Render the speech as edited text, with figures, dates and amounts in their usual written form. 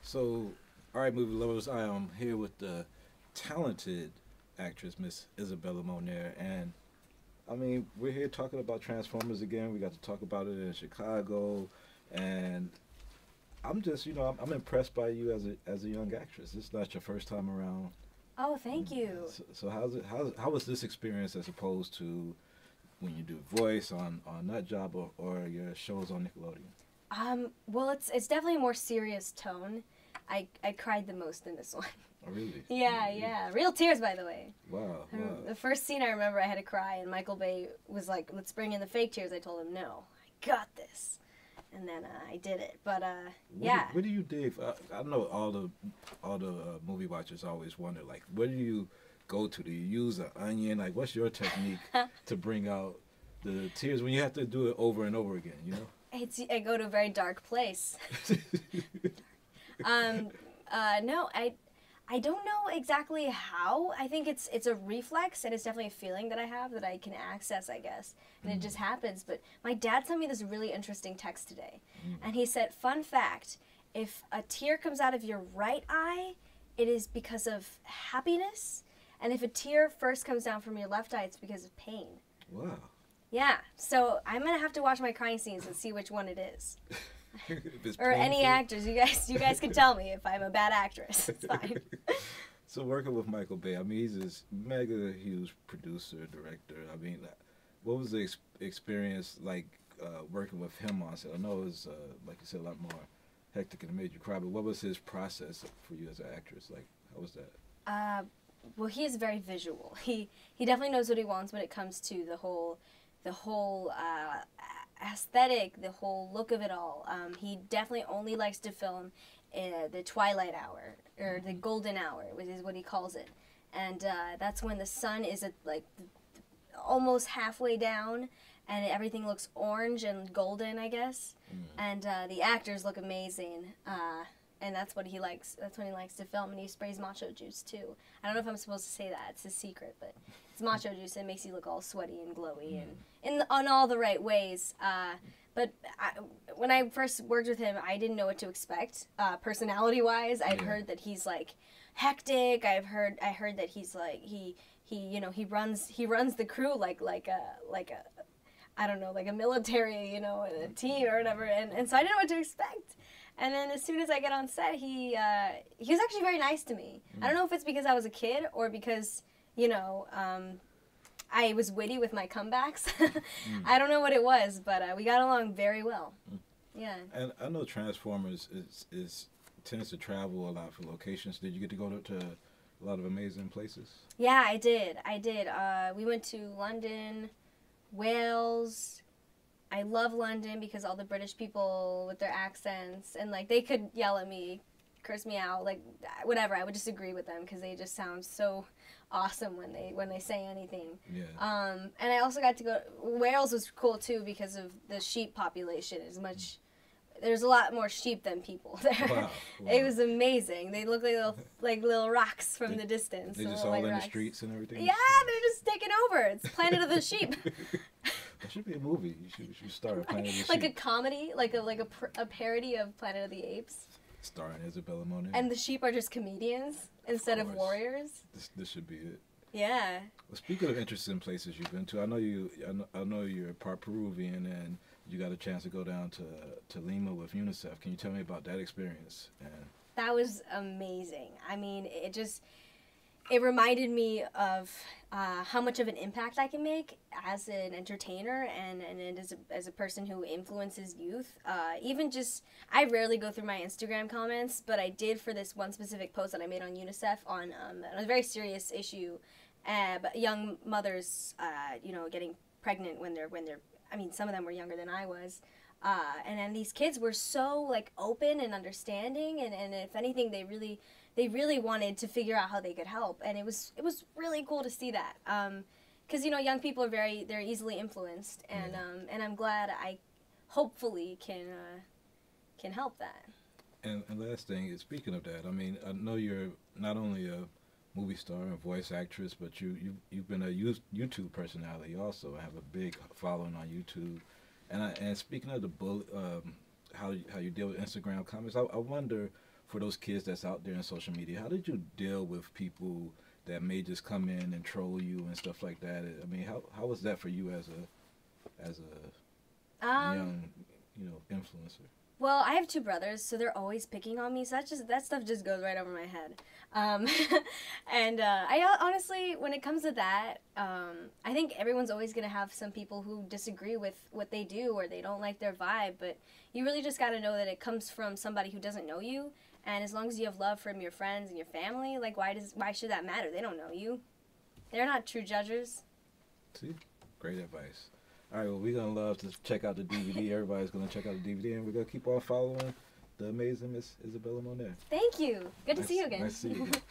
So, all right, movie lovers, I am here with the talented actress, Miss Isabella Moner, and I mean, we're here talking about Transformers again. We got to talk about it in Chicago, and I'm just, I'm impressed by you as a young actress. It's not your first time around. Oh, thank you. So how's it? How was this experience as opposed to when you do voice on Nut Job or your shows on Nickelodeon? Well, it's definitely a more serious tone. I cried the most in this one. Oh, really? Yeah, yeah. Real tears, by the way. Wow. Wow. The first scene I remember I had to cry, and Michael Bay was like, let's bring in the fake tears. I told him, no, I got this. And then I did it. But, yeah. Where do you dig? I know all the movie watchers always wonder, like, where do you go to? Do you use an onion? Like, what's your technique to bring out the tears when you have to do it over and over again, you know? I go to a very dark place. No, I don't know exactly how. I think it's a reflex, and it's definitely a feeling that I have that I can access, I guess. And it just happens. But my dad sent me this really interesting text today. And he said, fun fact, if a tear comes out of your right eye, it is because of happiness. And if a tear first comes down from your left eye, it's because of pain. Wow. Yeah, so I'm going to have to watch my crying scenes and see which one it is. Or painful. any actors, you guys can tell me if I'm a bad actress. It's fine. So working with Michael Bay, I mean, he's this mega huge producer, director. I mean, what was the experience like working with him on set? I know it was, like you said, a lot more hectic and it made you cry, but what was his process for you as an actress? Like, how was that? Well, he is very visual. He definitely knows what he wants when it comes to the whole aesthetic, the whole look of it all. He definitely only likes to film the twilight hour, or the golden hour, which is what he calls it. And that's when the sun is at, like, almost halfway down, and everything looks orange and golden, I guess. And the actors look amazing. And that's what he likes. That's when he likes to film, and he sprays macho juice too. I don't know if I'm supposed to say that. It's a secret, but it's macho juice, and it makes you look all sweaty and glowy, and on all the right ways. But when I first worked with him, I didn't know what to expect. Personality-wise, I've heard that he's like hectic. I heard that he's like he runs the crew like a I don't know, like a military, a team or whatever. And so I didn't know what to expect. And then as soon as I get on set, he was actually very nice to me. I don't know if it's because I was a kid or because, I was witty with my comebacks. I don't know what it was, but we got along very well. Yeah. And I know Transformers is tends to travel a lot for locations. Did you get to go to a lot of amazing places? Yeah, I did. We went to London, Wales. I love London because all the British people with their accents, and like they could yell at me, curse me out, like whatever. I would just agree with them because they just sound so awesome when they say anything. Yeah. And I also got to go. Wales was cool too because of the sheep population. There's a lot more sheep than people there. Wow. It was amazing. They look like little rocks from the distance. They just all in the streets and everything? Yeah, they're just taking over. It's Planet of the Sheep. That should be a movie. You should start a Planet of the Sheep. Like a comedy, like a parody of Planet of the Apes. Starring Isabella Moner. And the sheep are just comedians instead of warriors. This should be it. Yeah. Well, speaking of interesting places you've been to, I know you're part Peruvian, and you got a chance to go down to Lima with UNICEF. Can you tell me about that experience? That was amazing. I mean, it reminded me of how much of an impact I can make as an entertainer and as a person who influences youth. Even just, I rarely go through my Instagram comments, but I did for this one specific post that I made on UNICEF on a very serious issue, young mothers, getting pregnant when they're. I mean, some of them were younger than I was. And then these kids were so, like, open and understanding, and if anything, they really wanted to figure out how they could help, and it was really cool to see that. Because, young people are they're easily influenced, and I'm glad I hopefully can help that. And last thing is, speaking of that, I mean, I know you're not only a movie star and voice actress, but you've been a YouTube personality also. I have a big following on YouTube, and speaking of the how you deal with Instagram comments, I wonder for those kids that's out there in social media, how did you deal with people that may just come in and troll you and stuff like that? I mean, how was that for you as a young, influencer? Well, I have two brothers, so they're always picking on me. So that stuff just goes right over my head. And I honestly, when it comes to that, I think everyone's always gonna have some people who disagree with what they do or they don't like their vibe. But you really just gotta know that it comes from somebody who doesn't know you. And as long as you have love from your friends and your family, like why should that matter? They don't know you. They're not true judges. See, great advice. All right, well, we're going to love to check out the DVD. Everybody's going to check out the DVD, and we're going to keep on following the amazing Miss Isabela Moner. Thank you. Good to see you again. Nice to see you again.